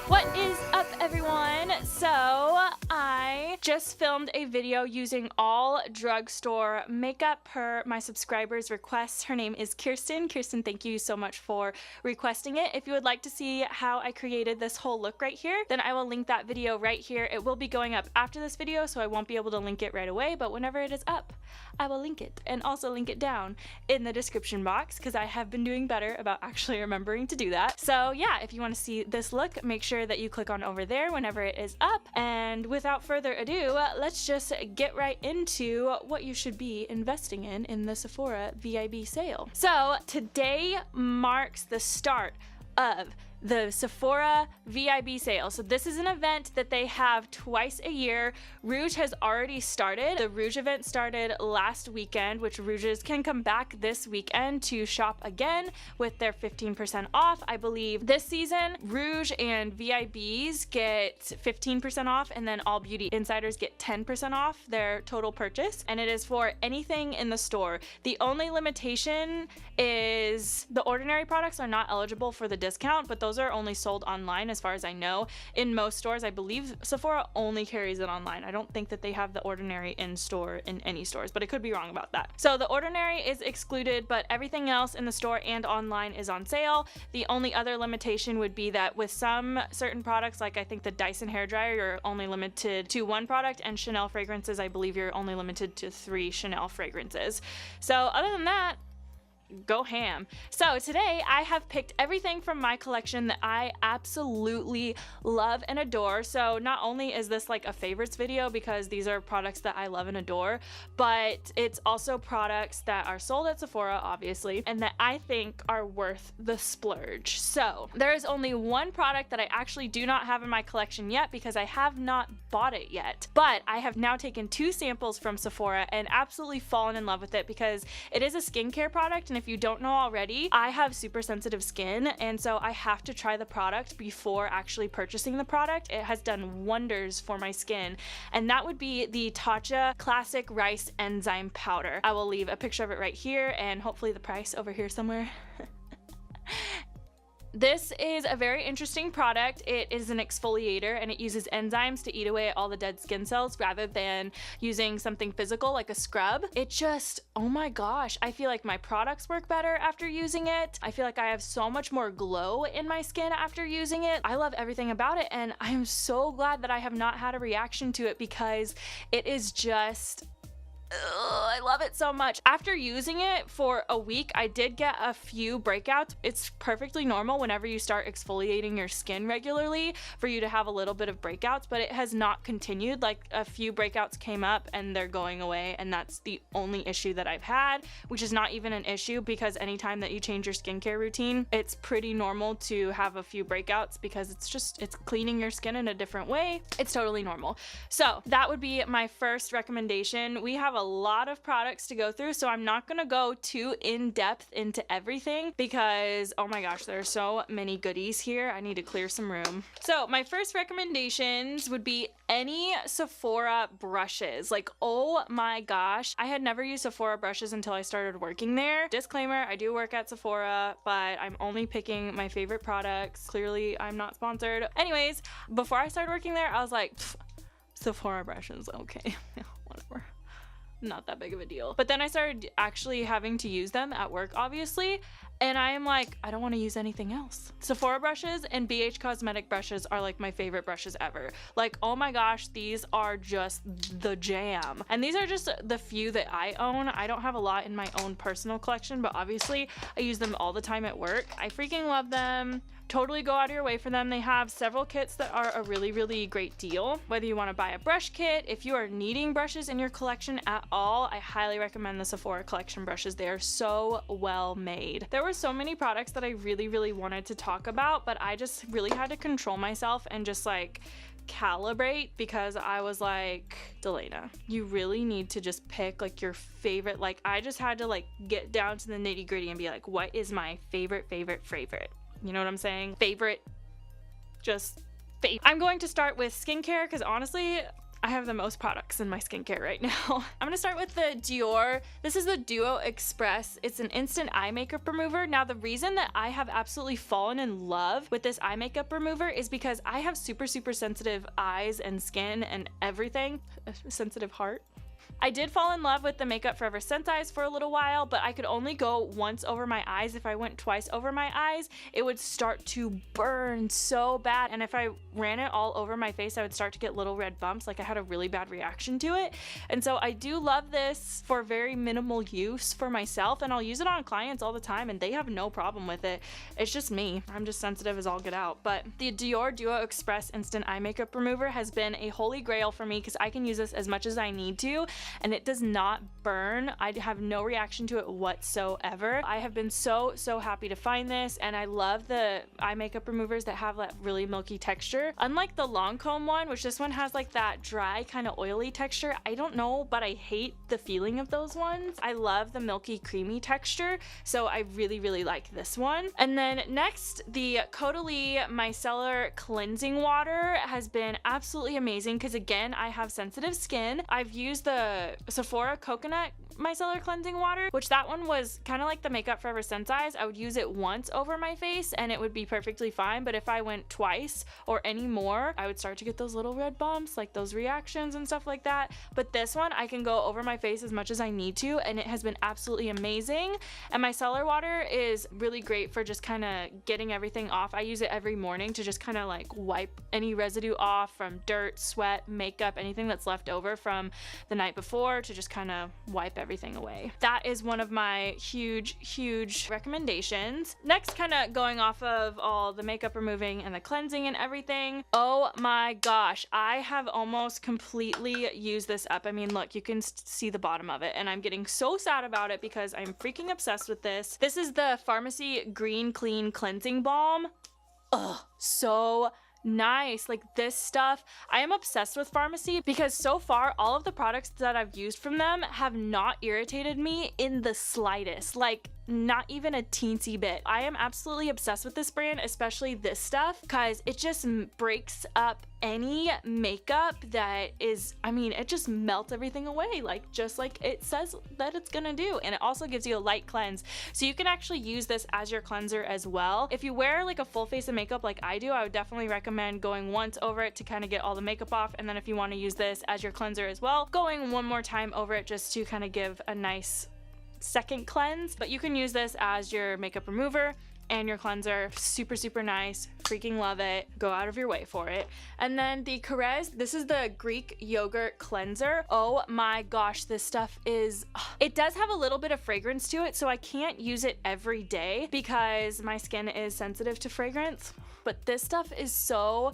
What is up, everyone? So I just filmed a video using all drugstore makeup per my subscribers' requests. Her name is Kirsten. Kirsten, thank you so much for requesting it. If you would like to see how I created this whole look right here, then I will link that video right here. It will be going up after this video, so I won't be able to link it right away, but whenever it is up, I will link it and also link it down in the description box because I have been doing better about actually remembering to do that. So yeah, if you want to see this look, make sure that you click on over there whenever it is up. And without further ado, let's just get right into what you should be investing in the Sephora VIB sale. So today marks the start of the Sephora VIB sale. So this is an event that they have twice a year. Rouge has already started. The Rouge event started last weekend, which Rouges can come back this weekend to shop again with their 15% off. I believe this season, Rouge and VIBs get 15% off, and then all beauty insiders get 10% off their total purchase. And it is for anything in the store. The only limitation is the ordinary products are not eligible for the discount, but those are only sold online as far as I know. In most stores, I believe Sephora only carries it online. I don't think that they have the ordinary in store in any stores, but I could be wrong about that. So the ordinary is excluded, but everything else in the store and online is on sale. The only other limitation would be that with some certain products, like I think the Dyson hairdryer, you're only limited to one product, and Chanel fragrances, I believe you're only limited to 3 Chanel fragrances. So other than that, go ham. So today I have picked everything from my collection that I absolutely love and adore. So not only is this like a favorites video because these are products that I love and adore, but it's also products that are sold at Sephora, obviously, and that I think are worth the splurge. So there is only one product that I actually do not have in my collection yet because I have not bought it yet, but I have now taken 2 samples from Sephora and absolutely fallen in love with it because it is a skincare product. And if you don't know already, I have super sensitive skin, and so I have to try the product before actually purchasing the product. It has done wonders for my skin, and that would be the Tatcha Classic Rice Enzyme Powder. I will leave a picture of it right here and hopefully the price over here somewhere. This is a very interesting product. It is an exfoliator and it uses enzymes to eat away at all the dead skin cells rather than using something physical like a scrub. It just, oh my gosh, I feel like my products work better after using it. I feel like I have so much more glow in my skin after using it. I love everything about it, and I am so glad that I have not had a reaction to it because it is just, I love it so much. After using it for a week, I did get a few breakouts. It's perfectly normal whenever you start exfoliating your skin regularly for you to have a little bit of breakouts, but it has not continued. Like a few breakouts came up and they're going away, and that's the only issue that I've had, which is not even an issue because anytime that you change your skincare routine, it's pretty normal to have a few breakouts because it's cleaning your skin in a different way. It's totally normal. So that would be my first recommendation. We have a lot of products to go through, so I'm not gonna go too in-depth into everything because oh my gosh, there are so many goodies here. I need to clear some room. So my first recommendations would be any Sephora brushes. Like, oh my gosh, I had never used Sephora brushes until I started working there. Disclaimer, I do work at Sephora, but I'm only picking my favorite products. Clearly I'm not sponsored. Anyways, before I started working there, I was like, Sephora brushes, okay. Whatever, not that big of a deal. But then I started actually having to use them at work, obviously, and I am like, I don't want to use anything else. Sephora brushes and BH Cosmetic brushes are like my favorite brushes ever. Like, oh my gosh, these are just the jam. And these are just the few that I own. I don't have a lot in my own personal collection, but obviously I use them all the time at work. I freaking love them. Totally go out of your way for them. They have several kits that are a really, really great deal. Whether you want to buy a brush kit, if you are needing brushes in your collection at all, I highly recommend the Sephora collection brushes. They are so well made. There were so many products that I really, really wanted to talk about, but I just really had to control myself and just like calibrate because I was like, Delana, you really need to just pick like your favorite. Like, I just had to like get down to the nitty gritty and be like, what is my favorite? You know what I'm saying? Favorite, just favorite. I'm going to start with skincare because honestly, I have the most products in my skincare right now. I'm gonna start with the Dior. This is the Duo Express. It's an instant eye makeup remover. Now, the reason that I have absolutely fallen in love with this eye makeup remover is because I have super sensitive eyes and skin and everything. A sensitive heart. I did fall in love with the Makeup Forever Sense Eyes for a little while, but I could only go once over my eyes. If I went twice over my eyes, it would start to burn so bad. And if I ran it all over my face, I would start to get little red bumps. Like, I had a really bad reaction to it. And so I do love this for very minimal use for myself, and I'll use it on clients all the time and they have no problem with it. It's just me. I'm just sensitive as all get out. But the Dior Duo Express Instant Eye Makeup Remover has been a holy grail for me because I can use this as much as I need to, and it does not burn. I have no reaction to it whatsoever. I have been so happy to find this, and I love the eye makeup removers that have that really milky texture. Unlike the Lancome one, which this one has like that dry kind of oily texture. I don't know, but I hate the feeling of those ones. I love the milky creamy texture, so I really like this one. And then next, the Caudalie Micellar Cleansing Water has been absolutely amazing because, again, I have sensitive skin. I've used the Sephora Coconut Micellar Cleansing Water, which that one was kind of like the Makeup Forever Sense Eyes. I would use it once over my face and it would be perfectly fine, but if I went twice or any more, I would start to get those little red bumps, like those reactions and stuff like that. But this one, I can go over my face as much as I need to, and it has been absolutely amazing. And micellar water is really great for just kind of getting everything off. I use it every morning to just kind of like wipe any residue off from dirt, sweat, makeup, anything that's left over from the night before, to just kind of wipe everything away. That is one of my huge recommendations. Next, kind of going off of all the makeup removing and the cleansing and everything. Oh my gosh, I have almost completely used this up. I mean, look, you can see the bottom of it, and I'm getting so sad about it because I'm freaking obsessed with this. This is the Pharmacy Green Clean Cleansing Balm. Ugh, so nice. Like, this stuff, I am obsessed with Pharmacy because so far all of the products that I've used from them have not irritated me in the slightest. Like, not even a teensy bit. I am absolutely obsessed with this brand, especially this stuff, because it just breaks up any makeup that is, I mean, it just melts everything away, like just like it says that it's gonna do. And it also gives you a light cleanse, so you can actually use this as your cleanser as well. If you wear like a full face of makeup like I do, I would definitely recommend going once over it to kind of get all the makeup off, and then if you want to use this as your cleanser as well, going one more time over it just to kind of give a nice second cleanse. But you can use this as your makeup remover and your cleanser. Super nice. Freaking love it. Go out of your way for it. And then the Carez, this is the Greek yogurt cleanser. Oh my gosh, this stuff is, it does have a little bit of fragrance to it, so I can't use it every day because my skin is sensitive to fragrance. But this stuff is so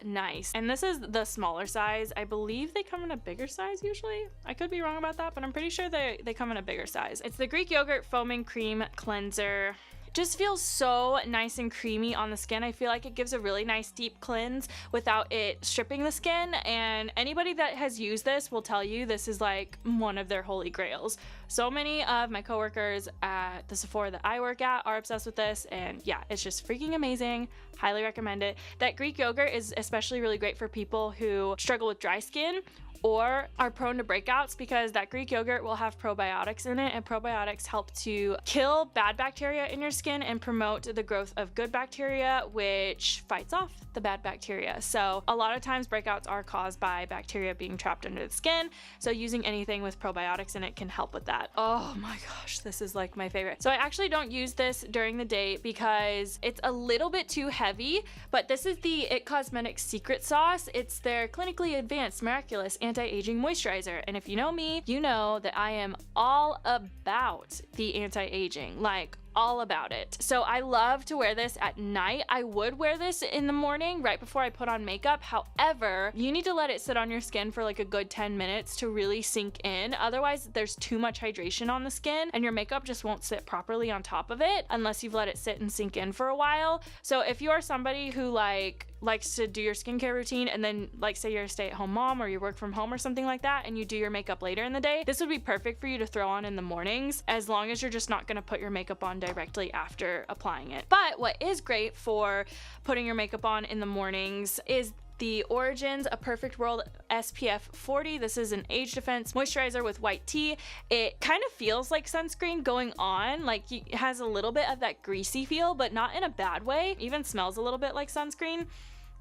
nice. And this is the smaller size. I believe they come in a bigger size usually. I could be wrong about that, but I'm pretty sure they come in a bigger size. It's the Greek Yogurt Foaming Cream Cleanser. Just feels so nice and creamy on the skin. I feel like it gives a really nice deep cleanse without it stripping the skin, and anybody that has used this will tell you this is like one of their holy grails. So many of my coworkers at the Sephora that I work at are obsessed with this, and yeah, it's just freaking amazing. Highly recommend it. That Greek yogurt is especially really great for people who struggle with dry skin or are prone to breakouts, because that Greek yogurt will have probiotics in it, and probiotics help to kill bad bacteria in your skin and promote the growth of good bacteria, which fights off the bad bacteria. So a lot of times breakouts are caused by bacteria being trapped under the skin, so using anything with probiotics in it can help with that. Oh my gosh, this is like my favorite. So I actually don't use this during the day because it's a little bit too heavy, but this is the It Cosmetics Secret Sauce. It's their clinically advanced miraculous anti-aging moisturizer, and if you know me, you know that I am all about the anti-aging, like all about it. So I love to wear this at night. I would wear this in the morning right before I put on makeup. However, you need to let it sit on your skin for like a good 10 minutes to really sink in. Otherwise, there's too much hydration on the skin and your makeup just won't sit properly on top of it unless you've let it sit and sink in for a while. So if you are somebody who likes to do your skincare routine, and then like say you're a stay-at-home mom or you work from home or something like that, and you do your makeup later in the day, this would be perfect for you to throw on in the mornings, as long as you're just not going to put your makeup on directly after applying it. But what is great for putting your makeup on in the mornings is the Origins A Perfect World SPF 40. This is an age defense moisturizer with white tea. It kind of feels like sunscreen going on, like it has a little bit of that greasy feel, but not in a bad way. It even smells a little bit like sunscreen.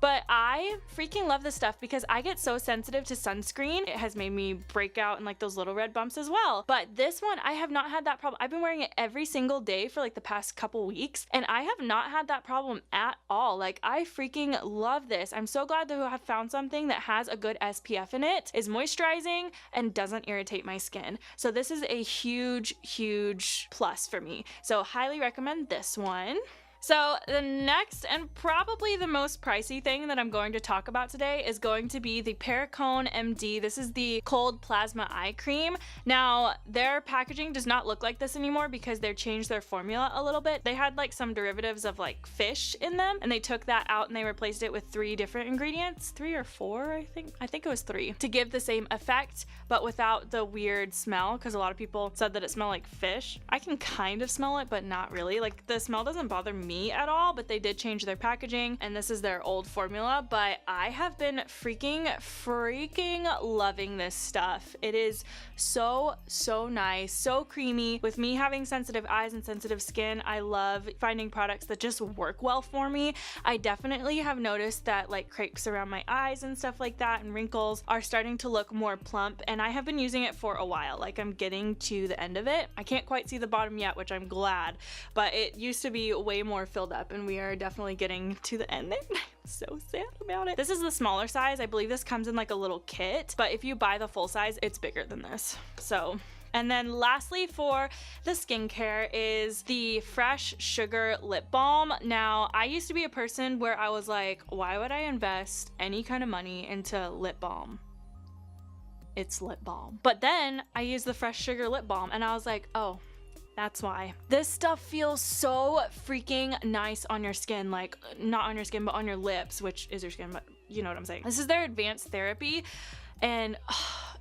But I freaking love this stuff because I get so sensitive to sunscreen. It has made me break out in like those little red bumps as well. But this one, I have not had that problem. I've been wearing it every single day for like the past couple weeks, and I have not had that problem at all. Like, I freaking love this. I'm so glad to have found something that has a good SPF in it, is moisturizing, and doesn't irritate my skin. So this is a huge, huge plus for me. So highly recommend this one. So the next and probably the most pricey thing that I'm going to talk about today is going to be the Perricone MD. This is the Cold Plasma Eye Cream. Now, their packaging does not look like this anymore because they've changed their formula a little bit. They had like some derivatives of like fish in them, and they took that out and they replaced it with 3 different ingredients, 3 or 4, I think it was 3, to give the same effect but without the weird smell, because a lot of people said that it smelled like fish. I can kind of smell it, but not really. Like, the smell doesn't bother me at all, but they did change their packaging, and this is their old formula. But I have been freaking loving this stuff. It is so nice, so creamy. With me having sensitive eyes and sensitive skin, I love finding products that just work well for me. I definitely have noticed that like crepes around my eyes and stuff like that and wrinkles are starting to look more plump, and I have been using it for a while. Like, I'm getting to the end of it. I can't quite see the bottom yet, which I'm glad, but it used to be way more filled up, and we are definitely getting to the end there. I'm so sad about it. This is the smaller size. I believe this comes in like a little kit, but if you buy the full size, it's bigger than this. So, and then lastly for the skincare is the Fresh Sugar Lip Balm. Now, I used to be a person where I was like, why would I invest any kind of money into lip balm? It's lip balm. But then I used the Fresh Sugar Lip Balm and I was like, oh, that's why. This stuff feels so freaking nice on your skin. Like, not on your skin, but on your lips, which is your skin, but you know what I'm saying. This is their advanced therapy, and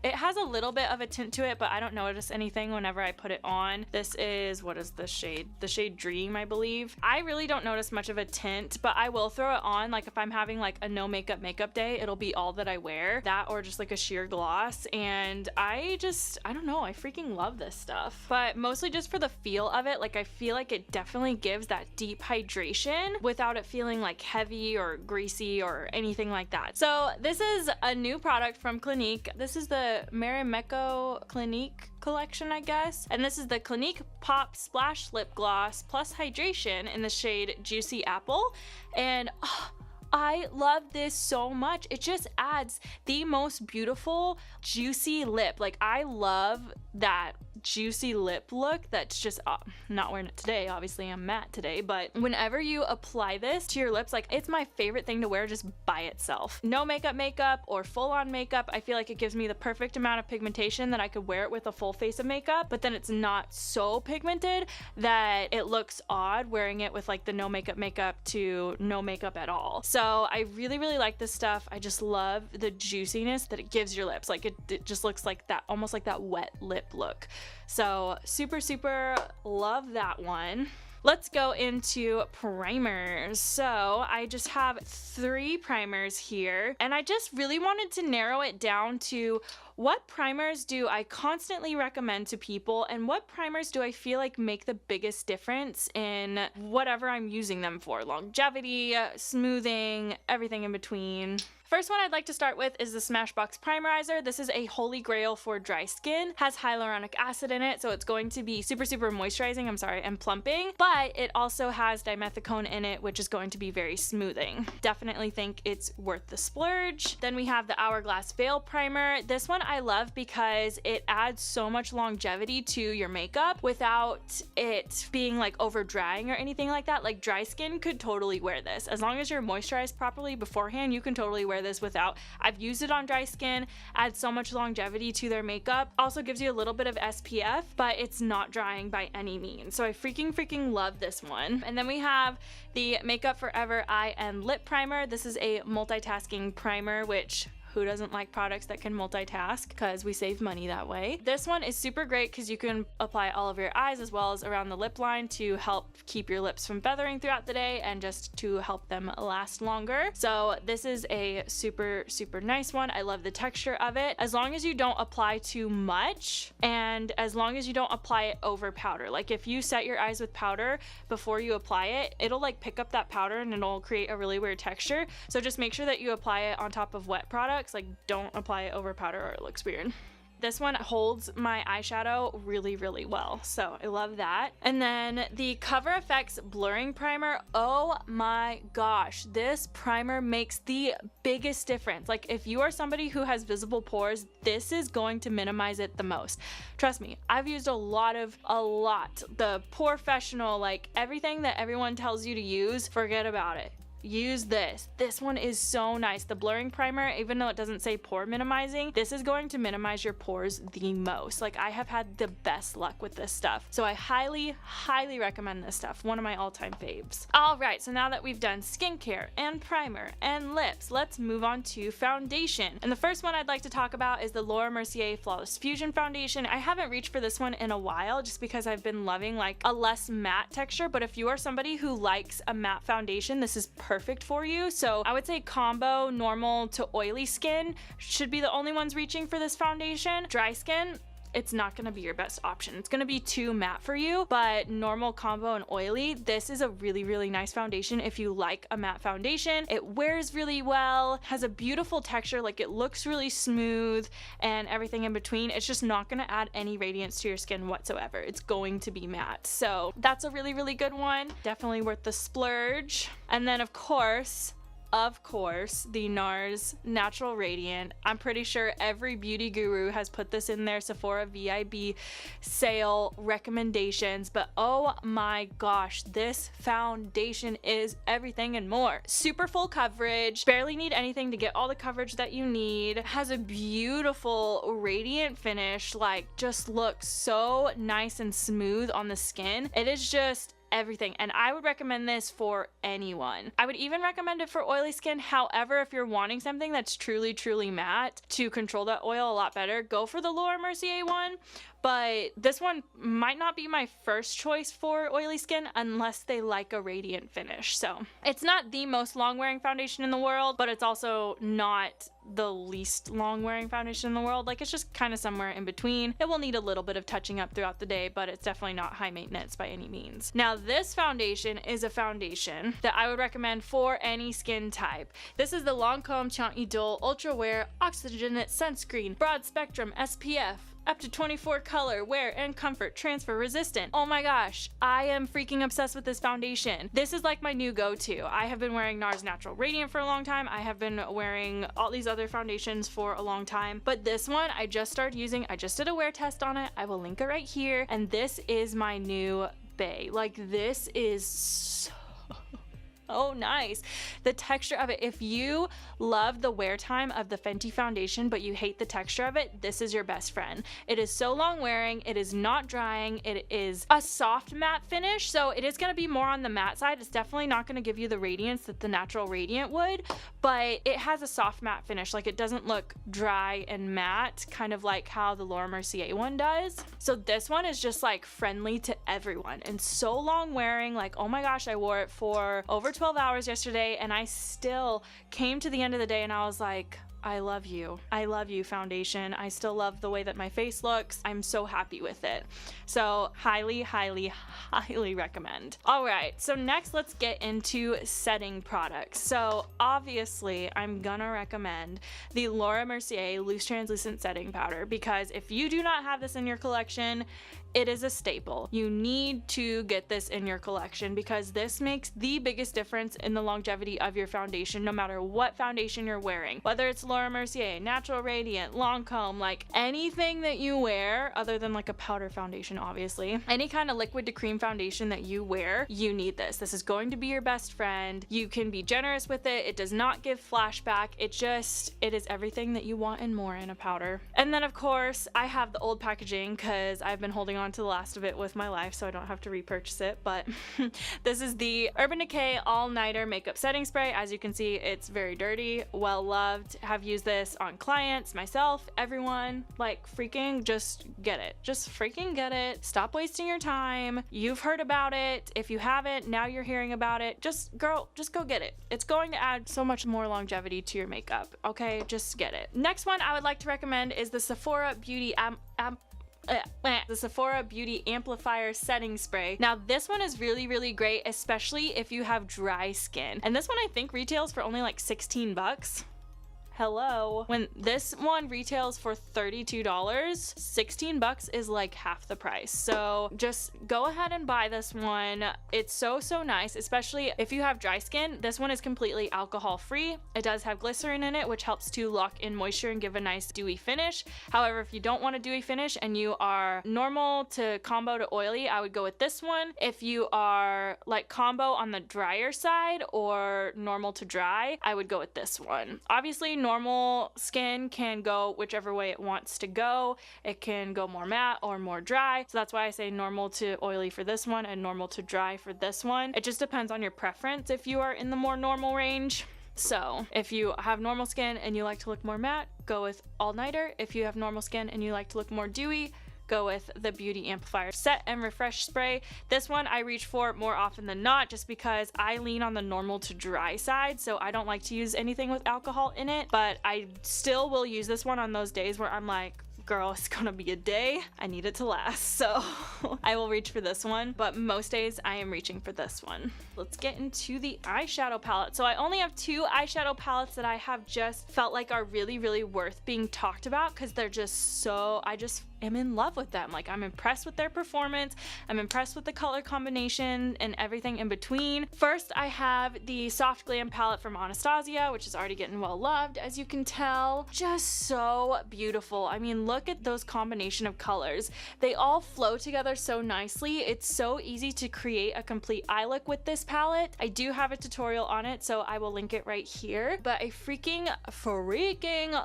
it has a little bit of a tint to it, but I don't notice anything whenever I put it on. This is, what is this shade? The shade Dream, I believe. I really don't notice much of a tint, but I will throw it on. Like, if I'm having like a no makeup day, it'll be all that I wear. That or just like a sheer gloss. And I don't know, I freaking love this stuff. But mostly just for the feel of it. Like, I feel like it definitely gives that deep hydration without it feeling like heavy or greasy or anything like that. So this is a new product from Clinique. This is the Marimekko Clinique collection, I guess. And this is the Clinique Pop Splash Lip Gloss Plus Hydration in the shade Juicy Apple. And I love this so much. It just adds the most beautiful juicy lip. Like, I love that juicy lip look that's just not wearing it today, obviously I'm matte today, but whenever you apply this to your lips, like, it's my favorite thing to wear just by itself. No makeup or full-on makeup. I feel like it gives me the perfect amount of pigmentation that I could wear it with a full face of makeup, but then it's not so pigmented that it looks odd wearing it with like the no makeup to no makeup at all. So I really like this stuff. I just love the juiciness that it gives your lips. Like, it just looks like that, almost like that wet lip look. So super love that one. Let's go into primers. So I just have 3 primers here, and I just really wanted to narrow it down to what primers do I constantly recommend to people, and what primers do I feel like make the biggest difference in whatever I'm using them for. Longevity, smoothing, everything in between. First one I'd like to start with is the Smashbox Primerizer. This is a holy grail for dry skin. Has hyaluronic acid in it, so it's going to be super moisturizing, and plumping, but it also has dimethicone in it, which is going to be very smoothing. Definitely think it's worth the splurge. Then we have the Hourglass Veil Primer. This one I love because it adds so much longevity to your makeup without it being like over drying or anything like that. Like, dry skin could totally wear this. As long as you're moisturized properly beforehand, you can totally wear this without. I've used it on dry skin, adds so much longevity to their makeup. Also gives you a little bit of SPF, but it's not drying by any means. So I freaking love this one. And then we have the Makeup Forever Eye and Lip Primer. This is a multitasking primer, which Who doesn't like products that can multitask? Because we save money that way. This one is super great because you can apply it all over your eyes as well as around the lip line to help keep your lips from feathering throughout the day and just to help them last longer. So this is a super nice one. I love the texture of it. As long as you don't apply too much and as long as you don't apply it over powder. Like if you set your eyes with powder before you apply it, it'll like pick up that powder and it'll create a really weird texture. So just make sure that you apply it on top of wet products. Like don't apply it over powder or it looks weird. This one holds my eyeshadow really well, so I love that. And then the Cover FX Blurring Primer, oh my gosh, this primer makes the biggest difference. Like if you are somebody who has visible pores, this is going to minimize it the most. Trust me, I've used a lot. The Porefessional, like everything that everyone tells you to use, forget about it. Use this. This one is so nice. The blurring primer, even though it doesn't say pore minimizing, this is going to minimize your pores the most. Like I have had the best luck with this stuff. So I highly recommend this stuff. One of my all-time faves. All right, so now that we've done skincare and primer and lips, let's move on to foundation. And the first one I'd like to talk about is the Laura Mercier Flawless Fusion Foundation. I haven't reached for this one in a while just because I've been loving like a less matte texture, but if you are somebody who likes a matte foundation, this is perfect for you. So I would say combo normal to oily skin should be the only ones reaching for this foundation. Dry skin, it's not going to be your best option. It's going to be too matte for you, but normal, combo, and oily, this is a really nice foundation if you like a matte foundation. It wears really well, has a beautiful texture, like it looks really smooth and everything in between. It's just not going to add any radiance to your skin whatsoever. It's going to be matte. So that's a really good one. Definitely worth the splurge. And then of course, the NARS Natural Radiant. I'm pretty sure every beauty guru has put this in their Sephora VIB sale recommendations, but oh my gosh, this foundation is everything and more. Super full coverage, barely need anything to get all the coverage that you need. Has a beautiful radiant finish, like just looks so nice and smooth on the skin. It is just everything, and I would recommend this for anyone. I would even recommend it for oily skin. However, if you're wanting something that's truly matte to control that oil a lot better, go for the Laura Mercier one. But this one might not be my first choice for oily skin unless they like a radiant finish. So it's not the most long wearing foundation in the world, but it's also not the least long wearing foundation in the world. Like it's just kind of somewhere in between. It will need a little bit of touching up throughout the day, but it's definitely not high maintenance by any means. Now this foundation is a foundation that I would recommend for any skin type. This is the Lancome Teint Idole Ultra Wear Oxygenate Sunscreen Broad Spectrum SPF. Up to 24 color, wear, and comfort, transfer resistant. Oh my gosh, I am freaking obsessed with this foundation. This is like my new go-to. I have been wearing NARS Natural Radiant for a long time. I have been wearing all these other foundations for a long time, but this one I just started using. I just did a wear test on it. I will link it right here, and this is my new bae. Like this is so oh nice. The texture of it, if you love the wear time of the Fenty foundation but you hate the texture of it, this is your best friend. It is so long wearing, it is not drying, it is a soft matte finish, so it is going to be more on the matte side. It's definitely not going to give you the radiance that the Natural Radiant would, but it has a soft matte finish. Like it doesn't look dry and matte, kind of like how the Laura Mercier one does. So this one is just like friendly to everyone and so long wearing. Like oh my gosh, I wore it for over 12 hours yesterday and I still came to the end of the day and I was like, I love you. I love you, foundation. I still love the way that my face looks. I'm so happy with it. So highly recommend. All right, so next let's get into setting products. So obviously I'm gonna recommend the Laura Mercier Loose Translucent Setting Powder because if you do not have this in your collection, it is a staple. You need to get this in your collection because this makes the biggest difference in the longevity of your foundation, no matter what foundation you're wearing. Whether it's Laura Mercier, Natural Radiant, Lancome, like anything that you wear, other than like a powder foundation, obviously. Any kind of liquid to cream foundation that you wear, you need this. This is going to be your best friend. You can be generous with it. It does not give flashback. It is everything that you want and more in a powder. And then of course, I have the old packaging because I've been holding on to the last of it with my life so I don't have to repurchase it, but this is the Urban Decay All Nighter Makeup Setting Spray. As you can see, it's very dirty, well loved. have used this on clients, myself, everyone. Like, freaking just get it. Just freaking get it. Stop wasting your time. You've heard about it. If you haven't, now you're hearing about it. Just go get it. It's going to add so much more longevity to your makeup, okay? Just get it. Next one I would like to recommend is the Sephora Beauty the Sephora Beauty Amplifier Setting Spray. Now this one is really great, especially if you have dry skin. And this one I think retails for only like 16 bucks. Hello. When this one retails for $32, 16 bucks is like half the price. So just go ahead and buy this one. It's so nice, especially if you have dry skin. This one is completely alcohol free. It does have glycerin in it, which helps to lock in moisture and give a nice dewy finish. However, if you don't want a dewy finish and you are normal to combo to oily, I would go with this one. If you are like combo on the drier side or normal to dry, I would go with this one. Obviously, normal skin can go whichever way it wants to go. It can go more matte or more dry. So that's why I say normal to oily for this one and normal to dry for this one. It just depends on your preference if you are in the more normal range. So if you have normal skin and you like to look more matte, go with All Nighter. If you have normal skin and you like to look more dewy, go with the Beauty Amplifier Set and Refresh Spray. This one I reach for more often than not just because I lean on the normal to dry side, so I don't like to use anything with alcohol in it, but I still will use this one on those days where I'm like, girl, it's gonna be a day. I need it to last. So I will reach for this one, but most days I am reaching for this one. Let's get into the eyeshadow palette. So I only have 2 eyeshadow palettes that I have just felt like are really worth being talked about because they're just so, I just am in love with them. Like, I'm impressed with their performance. I'm impressed with the color combination and everything in between. First, I have the Soft Glam palette from Anastasia, which is already getting well loved, as you can tell. Just so beautiful. I mean, look at those combination of colors. They all flow together so nicely. It's so easy to create a complete eye look with this palette. I do have a tutorial on it, so I will link it right here. But I freaking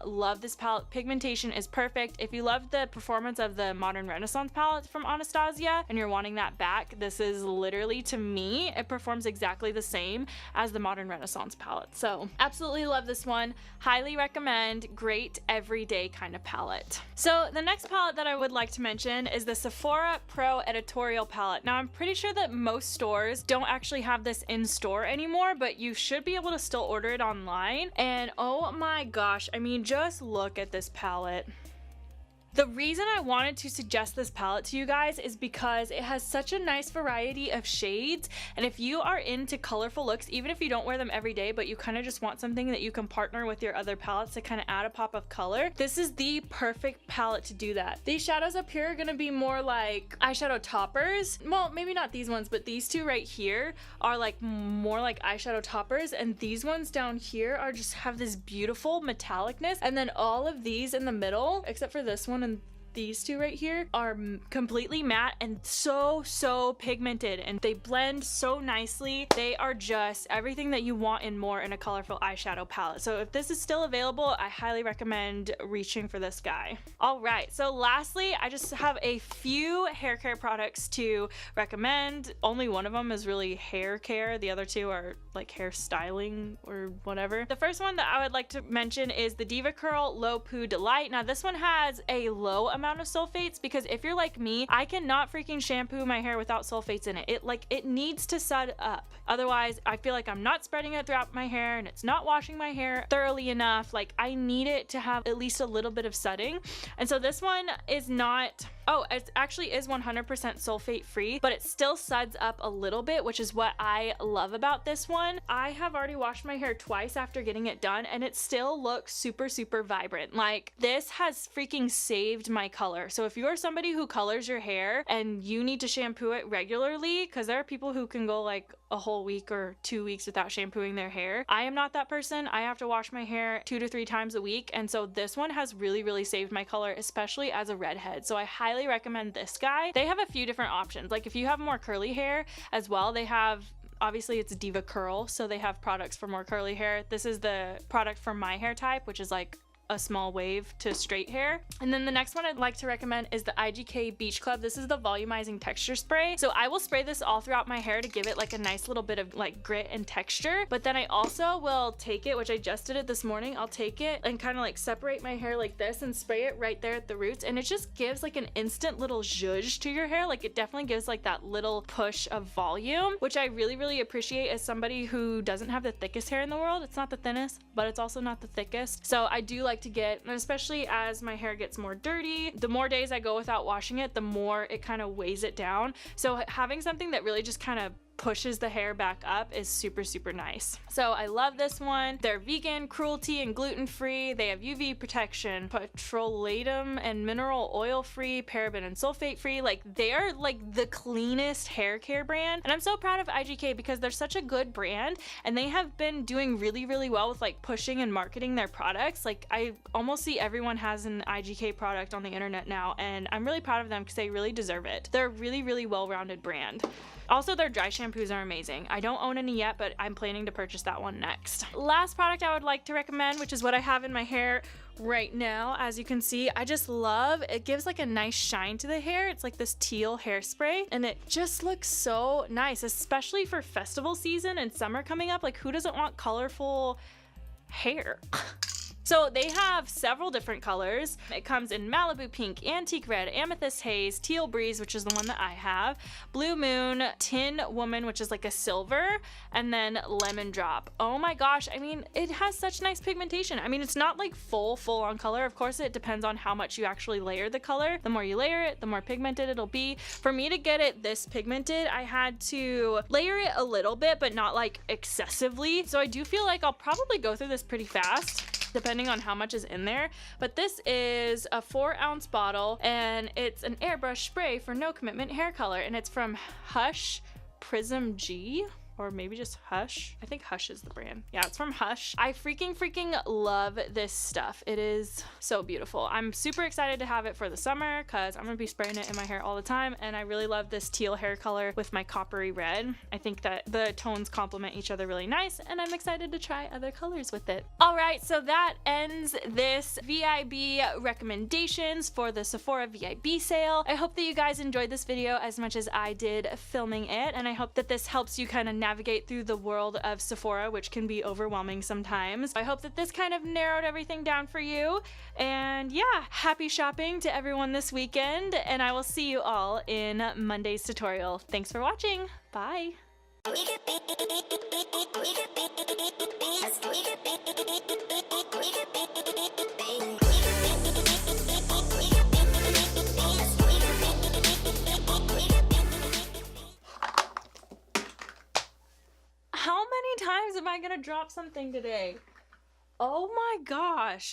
love this palette. Pigmentation is perfect. If you love the performance of the Modern Renaissance palette from Anastasia and you're wanting that back, this is literally, to me, it performs exactly the same as the Modern Renaissance palette. So absolutely love this one. Highly recommend. Great everyday kind of palette. So the next palette that I would like to mention is the Sephora Pro Editorial palette. Now I'm pretty sure that most stores don't actually have this in store anymore, but you should be able to still order it online. And oh my gosh, I mean, just look at this palette. The reason I wanted to suggest this palette to you guys is because it has such a nice variety of shades, and if you are into colorful looks, even if you don't wear them every day, but you kind of just want something that you can partner with your other palettes to kind of add a pop of color, this is the perfect palette to do that. These shadows up here are going to be more like eyeshadow toppers. Well, maybe not these ones, but these two right here are like more like eyeshadow toppers, and these ones down here are just have this beautiful metallicness, and then all of these in the middle, except for this one and these two right here, are completely matte and so pigmented, and they blend so nicely. They are just everything that you want and more in a colorful eyeshadow palette. So if this is still available, I highly recommend reaching for this guy. All right, so lastly, I just have a few hair care products to recommend. Only one of them is really hair care. The other two are like hair styling or whatever. The first one that I would like to mention is the Diva Curl Low Poo Delight. Now this one has a low amount of sulfates, because if you're like me, I cannot freaking shampoo my hair without sulfates in it. It needs to sud up. Otherwise, I feel like I'm not spreading it throughout my hair and it's not washing my hair thoroughly enough. Like, I need it to have at least a little bit of sudding. And so this one is not, oh, it actually is 100% sulfate free, but it still suds up a little bit, which is what I love about this one. I have already washed my hair twice after getting it done, and it still looks super vibrant. Like, this has freaking saved my color. So if you are somebody who colors your hair and you need to shampoo it regularly, because there are people who can go like a whole week or 2 weeks without shampooing their hair. I am not that person. I have to wash my hair 2 to 3 times a week, and so this one has really saved my color, especially as a redhead. So I highly recommend this guy. They have a few different options. Like, if you have more curly hair as well, they have, obviously it's Diva Curl, so they have products for more curly hair. This is the product for my hair type, which is like a small wave to straight hair. And then the next one I'd like to recommend is the IGK Beach Club. This is the volumizing texture spray. So I will spray this all throughout my hair to give it like a nice little bit of like grit and texture. But then I also will take it, which I just did it this morning, I'll take it and kind of like separate my hair like this and spray it right there at the roots. And it just gives like an instant little zhuzh to your hair. Like it definitely gives like that little push of volume, which I really, really appreciate as somebody who doesn't have the thickest hair in the world. It's not the thinnest, but it's also not the thickest. So I do like to get, and especially as my hair gets more dirty, the more days I go without washing it, the more it kind of weighs it down. So having something that really just kind of pushes the hair back up is super, super nice. So I love this one. They're vegan, cruelty and gluten-free. They have UV protection, petroleum and mineral oil free, paraben and sulfate free. Like they are like the cleanest hair care brand. And I'm so proud of IGK because they're such a good brand and they have been doing really, really well with like pushing and marketing their products. Like I almost see everyone has an IGK product on the internet now, and I'm really proud of them because they really deserve it. They're a really, really well-rounded brand. Also, their dry shampoos are amazing. I don't own any yet, but I'm planning to purchase that one next. Last product I would like to recommend, which is what I have in my hair right now. As you can see, I just love, it gives like a nice shine to the hair. It's like this teal hairspray and it just looks so nice, especially for festival season and summer coming up. Like who doesn't want colorful hair? So they have several different colors. It comes in Malibu Pink, Antique Red, Amethyst Haze, Teal Breeze, which is the one that I have, Blue Moon, Tin Woman, which is like a silver, and then Lemon Drop. Oh my gosh, I mean, it has such nice pigmentation. I mean, it's not like full on color. Of course, it depends on how much you actually layer the color. The more you layer it, the more pigmented it'll be. For me to get it this pigmented, I had to layer it a little bit, but not like excessively. So I do feel like I'll probably go through this pretty fast, depending on how much is in there. But this is a 4-ounce bottle and it's an airbrush spray for no commitment hair color, and it's from Hush Prism G, or maybe just Hush. I think Hush is the brand. Yeah, it's from Hush. I freaking love this stuff. It is so beautiful. I'm super excited to have it for the summer because I'm gonna be spraying it in my hair all the time, and I really love this teal hair color with my coppery red. I think that the tones complement each other really nice, and I'm excited to try other colors with it. All right, so that ends this VIB recommendations for the Sephora VIB sale. I hope that you guys enjoyed this video as much as I did filming it, and I hope that this helps you kind of navigate through the world of Sephora, which can be overwhelming sometimes. I hope that this kind of narrowed everything down for you. And yeah, happy shopping to everyone this weekend, and I will see you all in Monday's tutorial. Thanks for watching. Bye. How many times am I gonna drop something today? Oh my gosh.